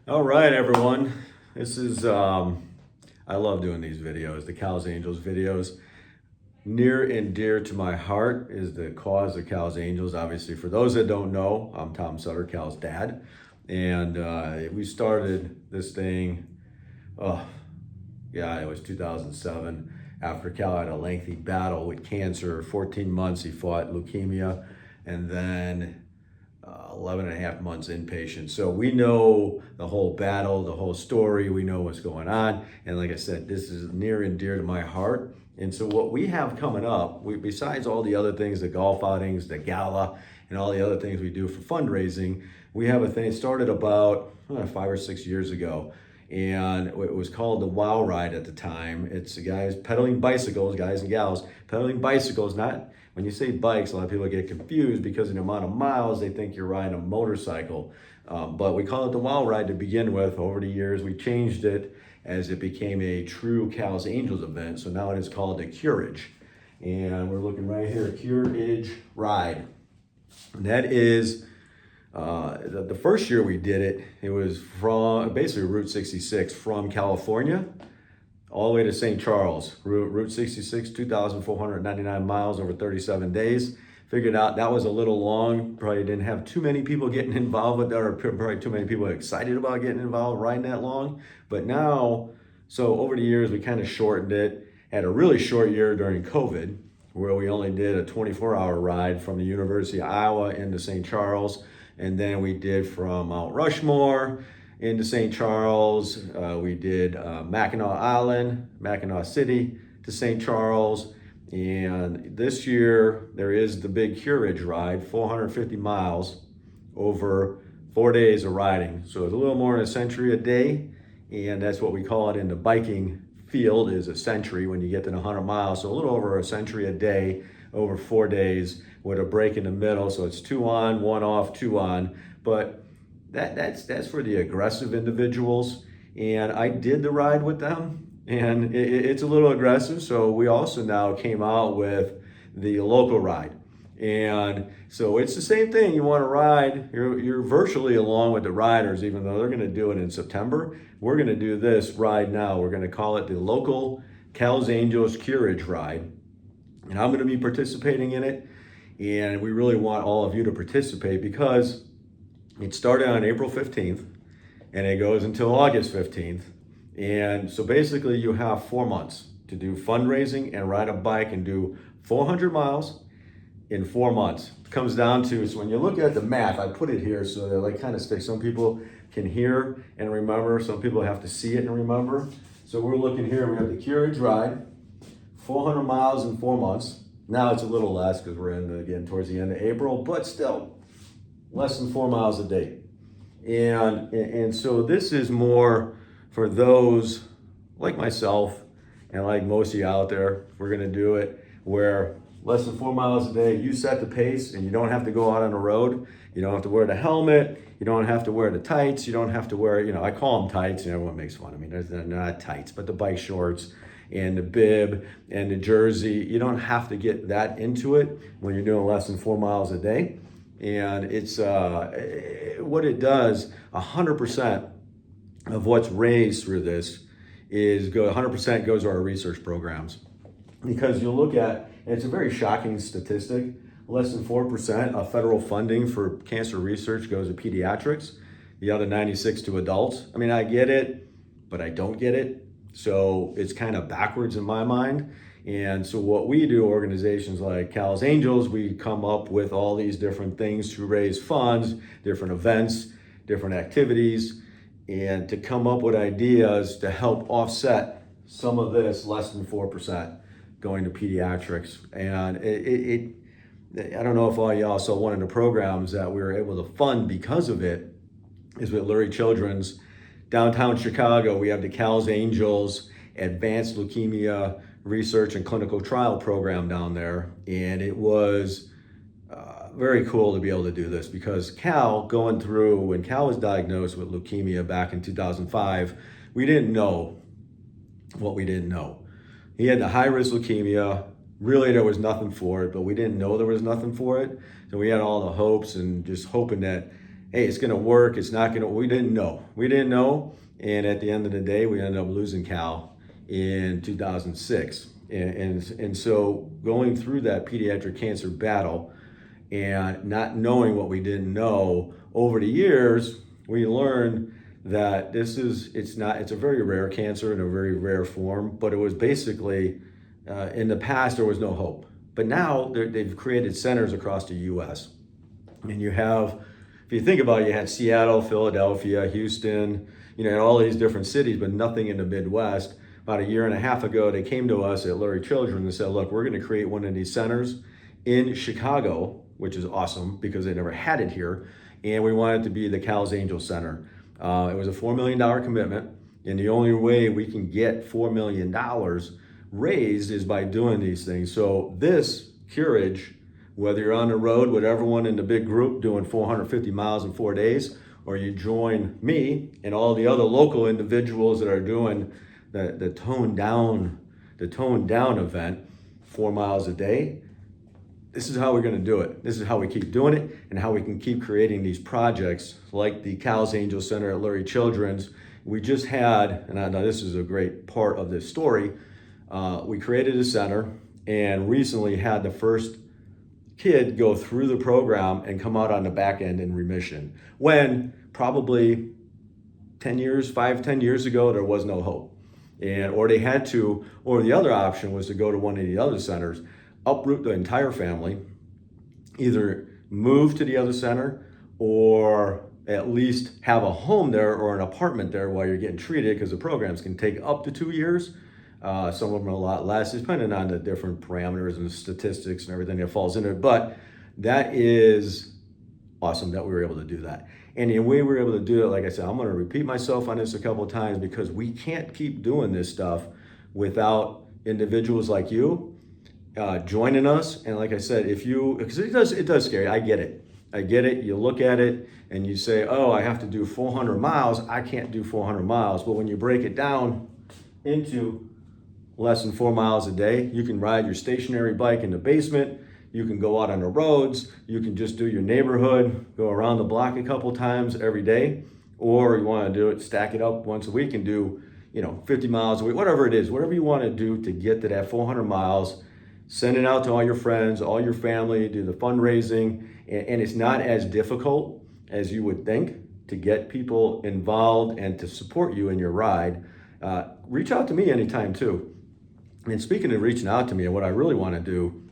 All right, everyone. This is, I love doing these videos, the Cal's Angels videos. Near and dear to my heart is the cause of Cal's Angels. Obviously, for those that don't know, I'm Tom Sutter, Cal's dad. And we started this thing, oh, yeah, it was 2007. After Cal had a lengthy battle with cancer, 14 months he fought leukemia, and then 11 and a half months inpatient. So we know the whole battle, the whole story, we know what's going on. And like I said, this is near and dear to my heart. And so what we have coming up, besides all the other things, the golf outings, the gala, and all the other things we do for fundraising, we have a thing started about 5 or 6 years ago. And it was called the Wow Ride at the time. It's guys pedaling bicycles, guys and gals, pedaling bicycles, not, when you say bikes, a lot of people get confused because of the amount of miles, they think you're riding a motorcycle. But we call it the Wow Ride to begin with. Over the years, we changed it as it became a true Cal's Angels event. So now it is called the CUREage. And we're looking right here, CUREage Ride. And that is, the first year we did it, it was from basically Route 66 from California all the way to St. Charles. Route 66, 2,499 miles over 37 days. Figured out that was a little long. Probably didn't have too many people getting involved with that, or probably too many people excited about getting involved riding that long. But now, so over the years, we kind of shortened it. Had a really short year during COVID, where we only did a 24-hour ride from the University of Iowa into St. Charles. And then we did from Mount Rushmore into St. Charles. We did Mackinac Island, Mackinac City to St. Charles. And this year, there is the big CUREage ride, 450 miles over 4 days of riding. So it's a little more than a century a day. And that's what we call it in the biking field, is a century when you get to the 100 miles. So a little over a century a day over 4 days with a break in the middle. So it's 2 on, 1 off, 2 on. But that's for the aggressive individuals. And I did the ride with them. And it's a little aggressive, so we also now came out with the local ride. And so it's the same thing. You want to ride, you're virtually along with the riders, even though they're going to do it in September. We're going to do this ride now. We're going to call it the local Cal's Angels CUREage Ride. And I'm going to be participating in it. And we really want all of you to participate because it started on April 15th and it goes until August 15th. And so basically you have 4 months to do fundraising and ride a bike and do 400 miles in 4 months. It comes down to, so when you look at the math, I put it here so that like kind of stick. Some people can hear and remember, some people have to see it and remember. So we're looking here, we have the CUREage Ride, 400 miles in 4 months. Now it's a little less because we're again towards the end of April, but still less than 4 miles a day. And so this is more for those like myself and like most of you out there. We're going to do it where less than 4 miles a day, you set the pace and you don't have to go out on the road. You don't have to wear the helmet. You don't have to wear the tights. You don't have to wear, I call them tights and everyone makes fun of me. They're not tights, but the bike shorts and the bib and the jersey. You don't have to get that into it when you're doing less than 4 miles a day. And it's what it does, 100% of what's raised through this is 100% goes to our research programs. Because you'll look at, and it's a very shocking statistic, less than 4% of federal funding for cancer research goes to pediatrics, the other 96 to adults. I mean, I get it, but I don't get it. So it's kind of backwards in my mind. And so what we do, organizations like Cal's Angels, we come up with all these different things to raise funds, different events, different activities, and to come up with ideas to help offset some of this less than 4% going to pediatrics. And I don't know if all y'all saw one of the programs that we were able to fund because of it is with Lurie Children's. Downtown Chicago, we have the Cal's Angels Advanced Leukemia Research and Clinical Trial Program down there. And it was very cool to be able to do this because Cal, going through, when Cal was diagnosed with leukemia back in 2005, we didn't know what we didn't know. He had the high-risk leukemia. Really, there was nothing for it, but we didn't know there was nothing for it. So we had all the hopes and just hoping that hey, it's going to work. It's not going to, we didn't know. We didn't know. And at the end of the day, we ended up losing Cal in 2006. And so going through that pediatric cancer battle and not knowing what we didn't know over the years, we learned that it's a very rare cancer in a very rare form, but it was basically, in the past, there was no hope. But now they've created centers across the US. And you have, if you think about it, you had Seattle, Philadelphia, Houston, and all these different cities, but nothing in the Midwest. About a year and a half ago, they came to us at Lurie Children's and said, look, we're going to create one of these centers in Chicago, which is awesome because they never had it here. And we want it to be the CUREage Angel Center. It was a $4 million commitment. And the only way we can get $4 million raised is by doing these things. So this CUREage, whether you're on the road with everyone in the big group doing 450 miles in 4 days, or you join me and all the other local individuals that are doing the toned down event, 4 miles a day, this is how we're going to do it. This is how we keep doing it and how we can keep creating these projects like the CUREage Angel Center at Lurie Children's. We just had, and I know this is a great part of this story, we created a center and recently had the first kid go through the program and come out on the back end in remission, when probably 10 years ago, there was no hope. Or they had to, or the other option was to go to one of the other centers, uproot the entire family, either move to the other center or at least have a home there or an apartment there while you're getting treated, because the programs can take up to 2 years. Some of them are a lot less, depending on the different parameters and statistics and everything that falls into it. But that is awesome that we were able to do that. And the way we were able to do it, like I said, I'm going to repeat myself on this a couple of times, because we can't keep doing this stuff without individuals like you joining us. And like I said, because it does scare you. I get it. You look at it and you say, oh, I have to do 400 miles. I can't do 400 miles. But when you break it down into less than 4 miles a day, you can ride your stationary bike in the basement. You can go out on the roads. You can just do your neighborhood, go around the block a couple times every day. Or you want to do it, stack it up once a week and do, 50 miles a week, whatever it is, whatever you want to do to get to that 400 miles. Send it out to all your friends, all your family, do the fundraising. And it's not as difficult as you would think to get people involved and to support you in your ride. Reach out to me anytime too. And speaking of reaching out to me, what I really want to do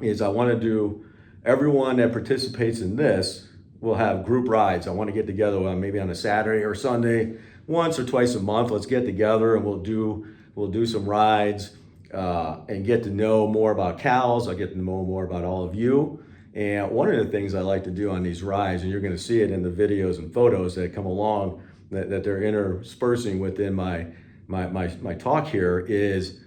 is I want to do, everyone that participates in this will have group rides. I want to get together maybe on a Saturday or Sunday, once or twice a month. Let's get together and we'll do some rides and get to know more about cows. I'll get to know more about all of you. And one of the things I like to do on these rides, and you're going to see it in the videos and photos that come along, that they're interspersing within my talk here, is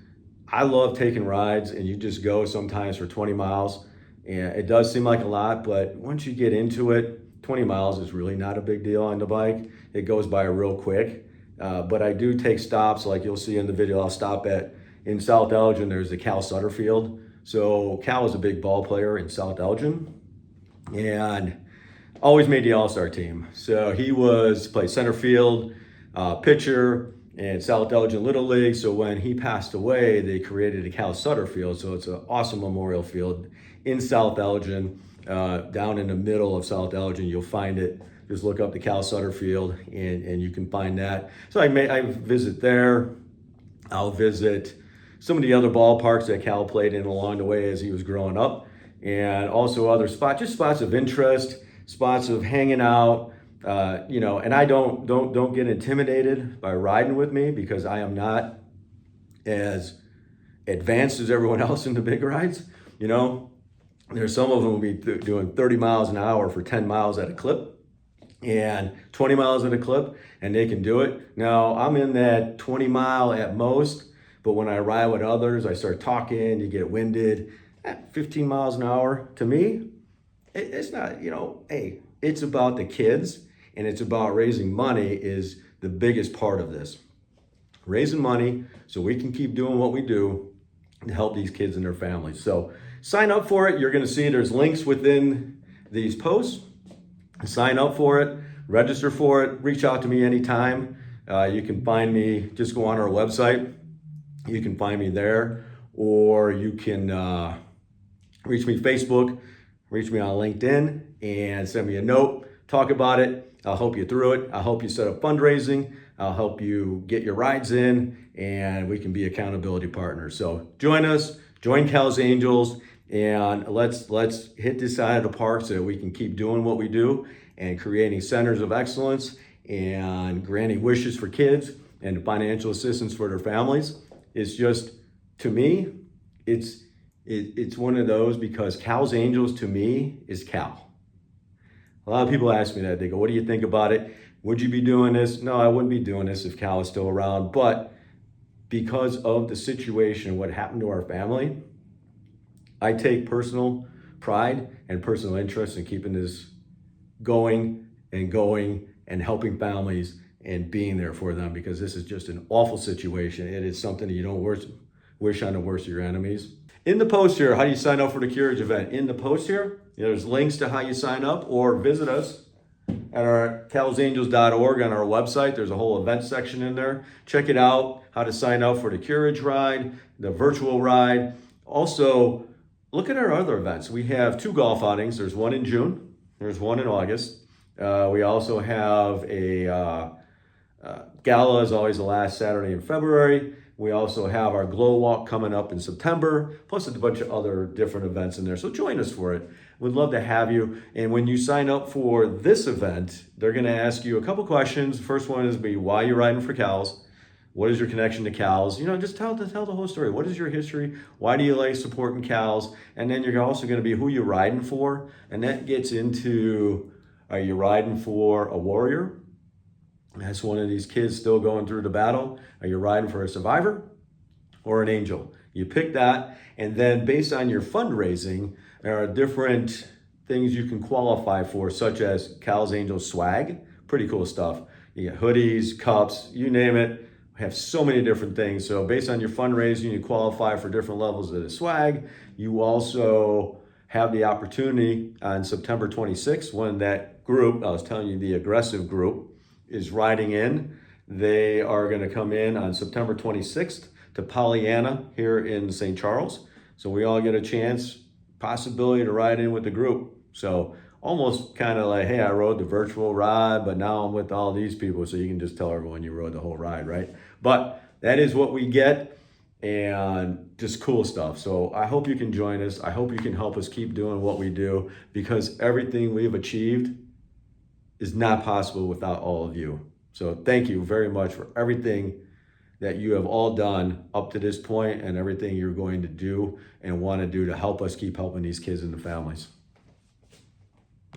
I love taking rides, and you just go sometimes for 20 miles. And it does seem like a lot, but once you get into it, 20 miles is really not a big deal on the bike. It goes by real quick. But I do take stops, like you'll see in the video. I'll stop in South Elgin. There's the Cal Sutter Field. So Cal is a big ball player in South Elgin and always made the All-Star team. So he played center field, pitcher, in South Elgin Little League. So when he passed away, they created a Cal Sutter Field. So it's an awesome memorial field in South Elgin, down in the middle of South Elgin. You'll find it. Just look up the Cal Sutter Field and you can find that. So I visit there. I'll visit some of the other ballparks that Cal played in along the way as he was growing up, and also other spots, just spots of interest, spots of hanging out. And I don't get intimidated by riding with me, because I am not as advanced as everyone else in the big rides. There's some of them will be doing 30 miles an hour for 10 miles at a clip and 20 miles at a clip, and they can do it. Now I'm in that 20 mile at most, but when I ride with others, I start talking, you get winded. At 15 miles an hour, to me, it's not, hey, it's about the kids. And it's about raising money is the biggest part of this. Raising money so we can keep doing what we do to help these kids and their families. So sign up for it. You're going to see there's links within these posts. Sign up for it, register for it, reach out to me anytime. You can find me, just go on our website. You can find me there, or you can reach me Facebook, reach me on LinkedIn, and send me a note. Talk about it. I'll help you through it. I'll help you set up fundraising. I'll help you get your rides in, and we can be accountability partners. So join us, join Cal's Angels, and let's hit this side of the park so that we can keep doing what we do and creating centers of excellence and granting wishes for kids and financial assistance for their families. It's just, to me, it's one of those, because Cal's Angels to me is Cal. A lot of people ask me that. They go, what do you think about it? Would you be doing this? No, I wouldn't be doing this if Cal was still around. But because of the situation, what happened to our family, I take personal pride and personal interest in keeping this going and helping families and being there for them, because this is just an awful situation. It is something that you don't wish on the worst of your enemies. In the post here, how do you sign up for the CUREage event? In the post here, there's links to how you sign up, or visit us at our calsangels.org on our website. There's a whole event section in there. Check it out, how to sign up for the CUREage Ride, the virtual ride. Also, look at our other events. We have 2 golf outings. There's one in June. There's one in August. We also have a gala, is always the last Saturday in February. We also have our Glow Walk coming up in September, plus a bunch of other different events in there. So join us for it. We'd love to have you. And when you sign up for this event, they're going to ask you a couple questions. The first one is why you're riding for Cal's. What is your connection to Cal's? Just tell the whole story. What is your history? Why do you like supporting Cal's? And then you're also going to be who you're riding for. And that gets into, are you riding for a warrior? That's one of these kids still going through the battle. Are you riding for a survivor or an angel? You pick that, and then based on your fundraising, there are different things you can qualify for, such as Cal's Angels swag. Pretty cool stuff. You got hoodies, cups, you name it. We have so many different things. So based on your fundraising, you qualify for different levels of the swag. You also have the opportunity on September 26th, when that group, I was telling you, the aggressive group, is riding in. They are going to come in on September 26th to Pollyanna here in St. Charles. So we all get a chance, possibility to ride in with the group. So almost kind of like, hey, I rode the virtual ride, but now I'm with all these people. So you can just tell everyone you rode the whole ride, right? But that is what we get, and just cool stuff. So I hope you can join us. I hope you can help us keep doing what we do, because everything we've achieved is not possible without all of you. So thank you very much for everything that you have all done up to this point, and everything you're going to do and want to do to help us keep helping these kids and the families.